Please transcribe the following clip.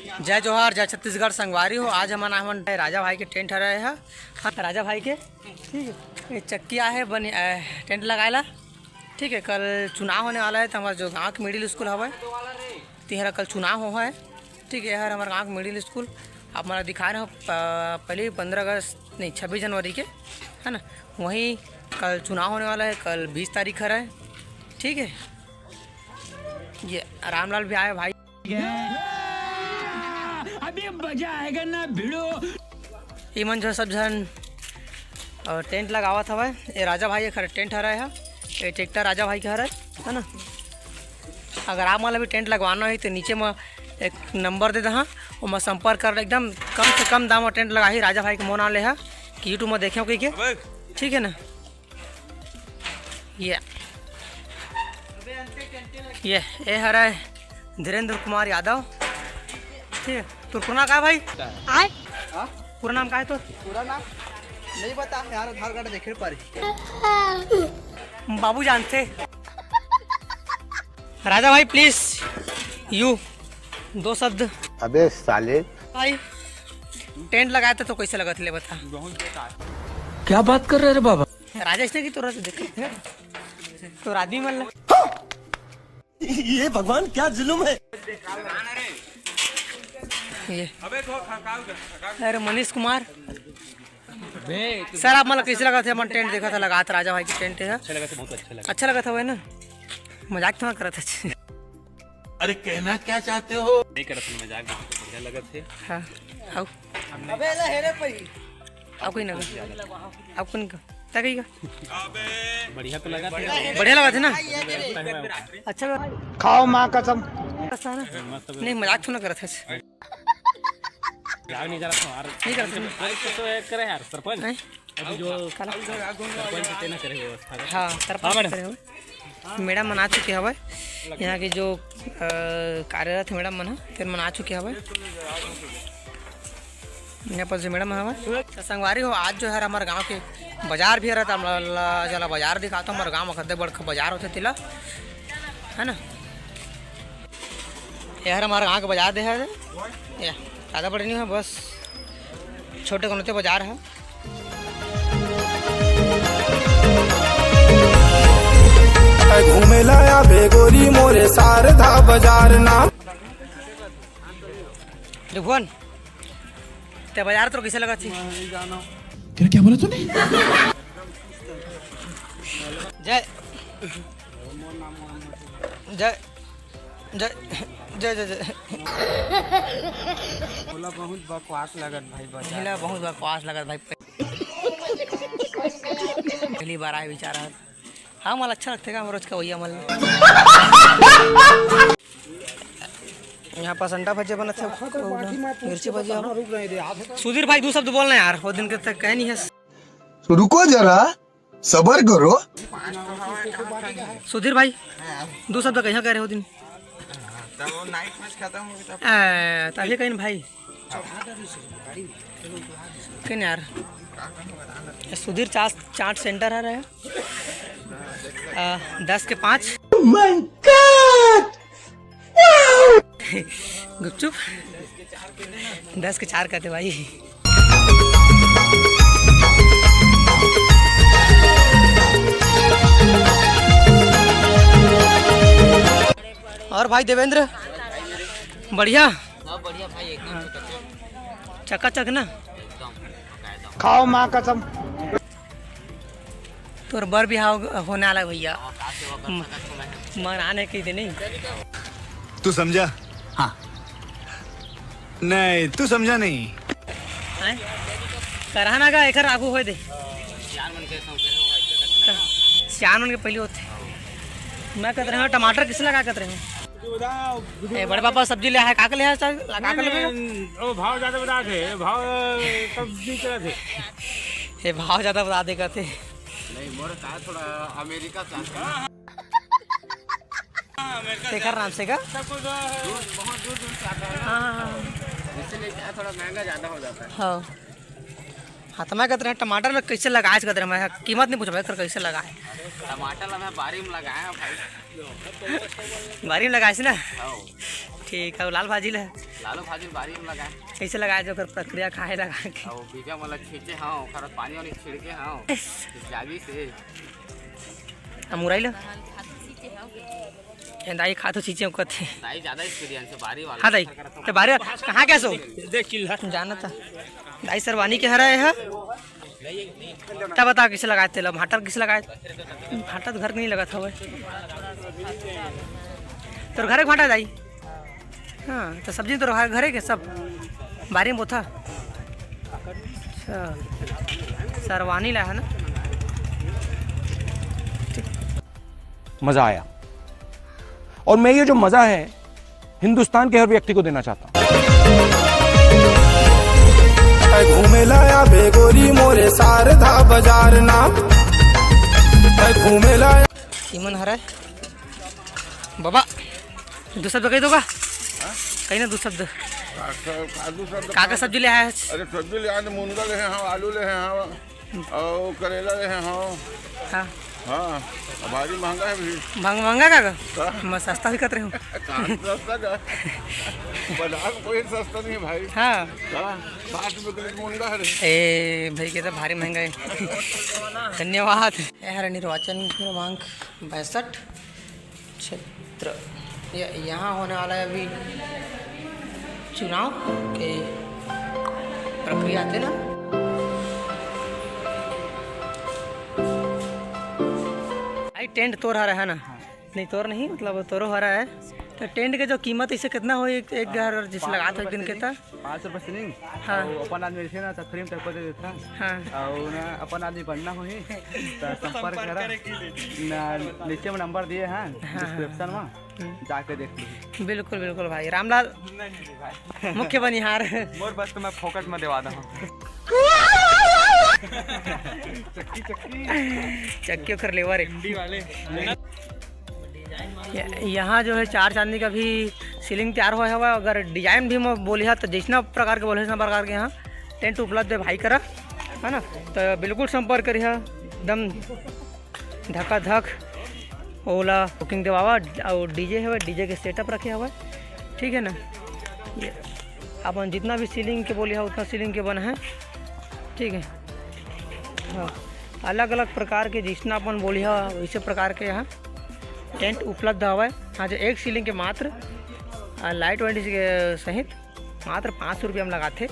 जय जोहार, जय छत्तीसगढ़, संगवारी हो। आज हमारा नाम है राजा भाई के टेंट रहे हैं। हाँ, राजा भाई के ठीक है। ये चक्किया है बनी टेंट लगाएला। ठीक है, कल चुनाव होने वाला है तो हमारा जो गाँव के मिडिल स्कूल हवा तिहरा कल चुनाव हुआ है। ठीक है, यार हमारा गाँव के मिडिल स्कूल आप हमारा दिखा रहे हो पहले 15 अगस्त नहीं 26 जनवरी के है ना। वहीं कल चुनाव होने वाला है, कल 20 तारीख है। ठीक है, ये रामलाल भी आए भाई। अभी मजा आएगा ना भिड़ो। ये मन जो सब जन और टेंट लगावा था भाई। ये राजा भाई खड़े टेंट हरा है। ये ट्रैक्टर राजा भाई का हरा है ना। अगर आप वाला भी टेंट लगवाना है तो नीचे में एक नंबर दे हाँ, वो मैं संपर्क कर एकदम कम से कम दाम में टेंट लगा ही राजा भाई के मोन ले है कि यूट्यूब में देखे कहीं के। ठीक है ना। ये हरा है धीरेन्द्र कुमार यादव। ठीक है, तो पूरा नाम का भाई आए पूरा नाम का है? तो पूरा नाम नहीं बता यार, आधार कार्ड देखे पारी। बाबू जानते। राजा भाई प्लीज यू 2 शब्द। अबे साले भाई टेंट लगाए थे तो कैसे लगा थे बता। क्या बात कर रहे रे बाबा? राजेश ने की तोरा से देखे तो आदमी मल ये भगवान क्या जुलुम है। ये अरे मनीष कुमार सर, आप मतलब कैसे लगा थे? हमारा टेंट देखा था, लगा था राजा भाई की टेंट है। अच्छा लगा था वो ना। मजाक तो करा था। अरे कहना क्या चाहते हो? नहीं करत मजाक, बढ़िया लगत थे। हाँ आओ अबे ले हेरे पई आओ कोई ना आप कौन का तक बढ़िया तो लगा था। बढ़िया लगा थे ना। अच्छा लगा। खाओ माँ कसम। नहीं मजाक तो ना करा था। यार नहीं करा था यार, नहीं करा था तो एक करे यार सरपंच नहीं? अभी जो सरपंच तेना करे व्यवस्था। हाँ सरपंच मैडम मना चुके हवे। यहाँ की जो कार्यरत मैडम मन है फिर मना चुके हवे। यहाँ पर जो मैडम हवे संगवारी हो। आज जो है हमारे गांव के बाजार भी रहता है। चला बाजार दिखाता हूँ। हमारे गाँव में खद्दे बड़का बाजार होते तिला है ना। यार हमारे गाँव का बाजार देखा है ज़्यादा बड़े नहीं है, बस छोटे कोनोते बाजार है। घूमे लाया बेगोरी मोरे सारधा बाजार नाम। भुवन ते बाजार तो कैसे लगा थी? क्या बोला तूने? जय जय जय जय जय जय बोला बहुत बकवास लगत भाई बाजार। ढीला बहुत बकवास लगत भाई। पहली बार आए बेचारा। हाँ मला अच्छा लगता है रोज का भैया मल। यहाँ पर अंडा भजिया बना था, मिर्ची भजिया। सुधीर भाई 2 शब्द बोलना यार, वो दिन के तक कह नहीं है। रुको जरा सबर करो। सुधीर भाई 2 शब्द कहीं कह रहे हो दिन नाइट मैच खत्म हो गया तभी कहीं भाई कहीं यार। सुधीर चाट सेंटर है रहे 10 के 5 गुपचुप 10 के 4 कहते भाई। और भाई देवेंद्र बढ़िया बढ़िया भाई एकदम चकाचक ना। खाओ माँ कसम। तोर बर भी होने वाला भैया मनाने के दिन नहीं। तू समझा? हाँ नहीं तू समझा नहीं। कराना का एक आगू हो दे सियान मन के पहले होते। मैं कहते रहे टमाटर किस लगा कहते रहे बड़े पापा सब्जी ले है का ले है भाव ज्यादा बता थे, भाव सब्जी चला थे। ये भाव ज्यादा बता दे कहते नहीं मोर का थोड़ा अमेरिका से शेखर नाम से का बहुत दूर से आता है, हाँ इसलिए थोड़ा महंगा ज्यादा हो जाता है। हाँ हाँ तो मैं कहते रहे टमाटर में कैसे लगाए कहते रहे। मैं कीमत नहीं पूछा कैसे लगाए। टमाटर मैं बारी में लगाया भाई। बारी में लगाए ना। ठीक है, लाल भाजी ले लालो भाजी बारी में लगाए कैसे लगाए जो ओकर प्रक्रिया खाए लगा के और बीजा मतलब खींचे हाँ ओकर पानी वानी छिड़के हाँ जाली से मुरई ले दाई खा तो चीजें कथे दाई ज्यादा एक्सपीरियंस है बारी वाला। हाँ दाई तो बारे कहाँ कैसो देख चिल्ला जाना था दाई सरवानी के हरा है तब बता किसे लगाए थे भाटा किसे लगाए भाटा तो घर नहीं लगा था तो घर भाटा दाई हाँ तो सब्जी तो घरे के सब बारी में बोथा अच्छा सरवानी ला है ना मजा आया और मैं ये जो मजा है हिंदुस्तान के हर व्यक्ति को देना चाहता हूँ। घूमे लाया बेगोरी मोरे शारदा बाजार नाम घूमे लाया कीमन हरा बाबा दो शब्द कही दोगा कहीं ना दो शब्द काका सब्जी ले आया अरे सब्जी ले आए मुनगा ले हैं हाँ आलू ले हैं हाँ और करेला ले हैं हाँ हाँ हाँ भारी महंगा है भी महंगा काका मैं सस्ता भी कर रही हूँ सस्ता का बाजार में कोई सस्ता नहीं है भाई। हाँ 60 रुपये किलो मुनगा है ए भाई के तो भारी महंगा है धन्यवाद। यार निर्वाचन क्रमांक 62 क्षेत्र यहाँ होने वाला है अभी चुनाव के प्रक्रिया थे ना भाई टेंट तोड़ रहा है ना नहीं तोड़ नहीं मतलब तोड़ो हो रहा है तो टेंट के जो कीमत इसे कितना हो एक घर जिस लगा था दिन के था 5 रुपये सीलिंग हाँ अपन आदमी से ना सब फ्रेम तक दे देता हाँ और ना अपन आदमी बनना हो ही तो संपर्क करा नीचे में नंबर दिए हैं डिस्क्रिप्शन में जाके देख लीजिए। बिल्कुल बिल्कुल भाई रामलाल मुख्य बनिहार मोर बस तो मैं फोकट में दिवा दूँ चक्की कर लेवर यहाँ जो है 4 चांदी का भी सीलिंग तैयार हुआ है अगर डिजाइन भी मैं बोली है तो जितना प्रकार के बोले उतना प्रकार के यहाँ टेंट उपलब्ध है भाई करा है ना तो बिल्कुल संपर्क करिए एकदम धक्का धक ओला बुकिंग देवा और डीजे है डीजे के सेटअप रखे हुआ ठीक है ना ये अपन जितना भी सीलिंग के बोली है उतना सीलिंग के बना है ठीक है हाँ अलग अलग प्रकार के जितना अपन बोली है वैसे प्रकार के यहाँ टेंट उपलब्ध हुआ है। हाँ जो एक सीलिंग के मात्र लाइट वाइट के सहित मात्र 500 रुपये हम लगाते